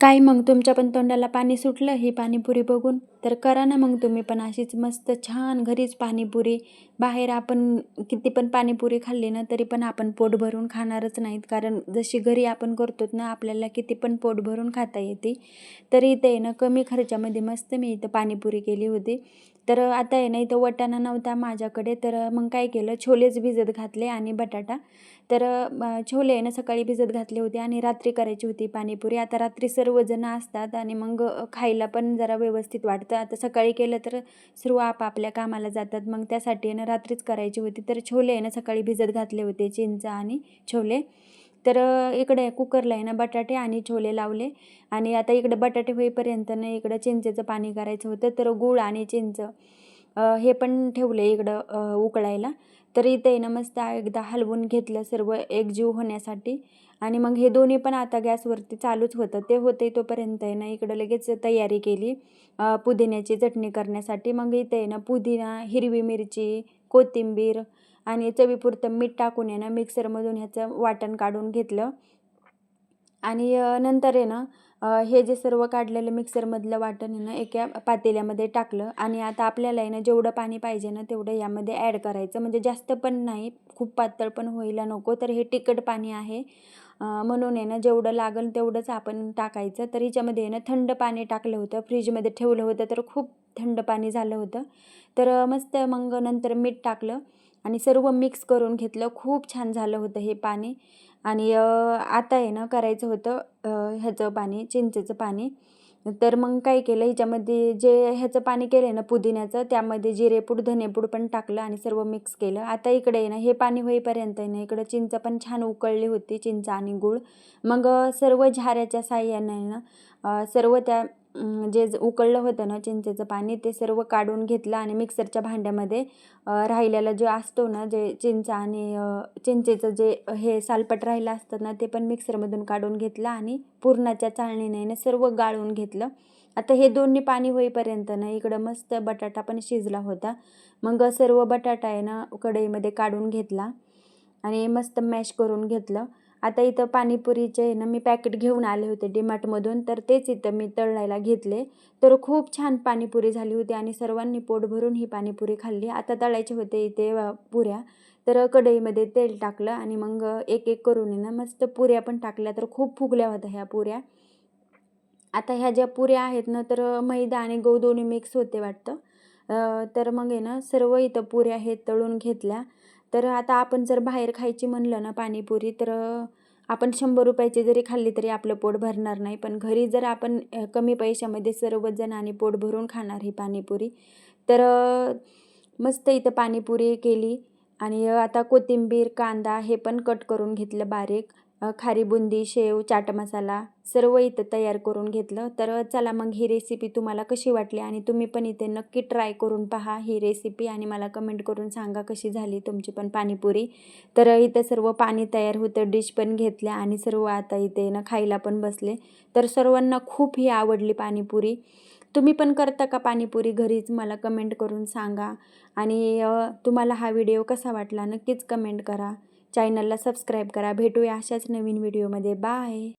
काय मग तुमच्या पण तोंडाला पाणी सुटलं ही पाणीपुरी बघून? तर करा ना मग तुम्ही पण अशीच मस्त छान घरीच पाणीपुरी. बाहेर आपण किती पण पाणीपुरी खाल्ली ना तरी पण आपण पोट भरून खाणारच नाहीत, कारण जशी घरी आपण करतो ना आपल्याला किती पण पोट भरून खाता येते. तर इथे आहे ना कमी खर्चामध्ये मस्त मी इथं पाणीपुरी केली होती. तर आता आहे ना इथं वाटाणा नव्हता माझ्याकडे, तर मग काय केलं, छोलेच भिजत घातले आणि बटाटा. तर छोले आहे ना सकाळी भिजत घातले होते आणि रात्री करायची होती पाणीपुरी. आता रात्री सर्वजण असतात आणि मग खायला पण जरा व्यवस्थित वाटतं. आता सकाळी केलं तर सर्व आपापल्या कामाला जातात, मग त्यासाठी आहे ना रात्रीच करायची होती. तर छोले आहे ना सकाळी भिजत घातले होते, चिंच आणि छोले. तर इकडे कुकरला आहे ना बटाटे आणि छोले लावले आणि आता इकडे बटाटे होईपर्यंत ना इकडं चिंचेचं पाणी करायचं होतं. तर गूळ आणि चिंच हे पण ठेवले इकडं उकळायला. तर इथे आहे ना मस्त एकदा हलवून घेतलं सर्व एकजीव होण्यासाठी आणि मग हे दोन्ही पण आता गॅसवरती चालूच होतं. ते होते तोपर्यंत आहे ना इकडं लगेच तयारी केली पुदिन्याची चटणी करण्यासाठी. मग इथे आहे ना पुदिना, हिरवी मिरची, कोथिंबीर आणि चवीपुरतं मीठ टाकून आहे ना मिक्सरमधून ह्याचं वाटण काढून घेतलं आणि नंतर आहे ना हे जे सर्व काढलेलं मिक्सरमधलं वाटण आहे ना एका पातेल्यामध्ये टाकलं आणि आता आपल्याला आहे ना जेवढं पाणी पाहिजे ना तेवढं यामध्ये ॲड करायचं, म्हणजे जास्त पण नाही, खूप पातळ पण व्हायला नको. तर हे तिखट पाणी आहे म्हणून आहे ना जेवढं लागेल तेवढंच आपण टाकायचं. तर हिच्यामध्ये आहे ना थंड पाणी टाकलं होतं, फ्रीजमध्ये ठेवलं होतं तर खूप थंड पाणी झालं होतं. तर मस्त मग नंतर मीठ टाकलं आणि सर्व मिक्स करून घेतलं. खूप छान झालं होतं हे पाणी. आणि आता आहे ना करायचं होतं ह्याचं पाणी, चिंचेचं पाणी. तर मग काय केलं, ह्याच्यामध्ये जे ह्याचं पाणी केलं आहे ना पुदिन्याचं, त्यामध्ये जिरेपूड, धनेपूड पण टाकलं आणि सर्व मिक्स केलं. आता इकडे आहे ना हे पाणी होईपर्यंत आहे ना इकडं चिंच पण छान उकळली होती, चिंच आणि गूळ. मग सर्व झाऱ्याच्या साहाय्याने आहे ना सर्व त्या जे उकळलं होतं ना चिंचेचं पाणी ते सर्व काढून घेतलं आणि मिक्सरच्या भांड्यामध्ये राहिलेलं जे असतो ना जे चिंच आणि चिंचेचं जे हे सालपट राहिलं असतं ना ते पण मिक्सरमधून काढून घेतलं आणि पुरणाच्या चाळणीने ना सर्व गाळून घेतलं. आता हे दोन्ही पाणी होईपर्यंत ना इकडं मस्त बटाटा पण शिजला होता. मग सर्व बटाटा आहे ना कढईमध्ये काढून घेतला आणि मस्त मॅश करून घेतलं. आता इथं पाणीपुरीचे आहे ना मी पॅकेट घेऊन आले होते डीमार्टमधून, तर तेच इथं मी तळायला घेतले. तर खूप छान पाणीपुरी झाली होती आणि सर्वांनी पोट भरून ही पाणीपुरी खाल्ली. आता तळायचे होते इथे पुऱ्या. तर कढईमध्ये तेल टाकलं आणि मग एक एक करून आहे ना मस्त पुऱ्या पण टाकल्या. तर खूप फुगल्या होत्या ह्या पुऱ्या. आता ह्या ज्या पुऱ्या आहेत ना तर मैदा आणि गहू दोन्ही मिक्स होते वाटतं. तर मग आहे ना सर्व इथं पुऱ्या हे तळून घेतल्या. तर आता आपण जर बाहेर खायची म्हणलं ना पाणीपुरी तर आपण 100 रुपयाची जरी खाल्ली तरी आपलं पोट भरणार नाही. पण घरी जर आपण कमी पैशामध्ये सर्वजण आणि पोट भरून खाणार ही पाणीपुरी, तर मस्त इथं पाणीपुरी केली आणि आता कोथिंबीर, कांदा हे पण कट करून घेतलं बारीक. खारी बुंदी, शेव, चाट मसाला सर्व इथं तयार करून घेतलं. तर चला मग ही रेसिपी तुम्हाला कशी वाटली आणि तुम्ही पण इथे नक्की ट्राय करून पहा ही रेसिपी आणि मला कमेंट करून सांगा कशी झाली तुमची पण पाणीपुरी. तर इथं सर्व पाणी तयार होतं, डिश पण घेतल्या आणि सर्व आता इथे ना खायला पण बसले. तर सर्वांना खूप ही आवडली पाणीपुरी. तुम्ही पण करता का पाणीपुरी घरीच? मला कमेंट करून सांगा आणि तुम्हाला हा व्हिडिओ कसा वाटला नक्कीच कमेंट करा. चॅनलला सबस्क्राईब करा. भेटूया अशाच नवीन व्हिडिओमध्ये. बाय.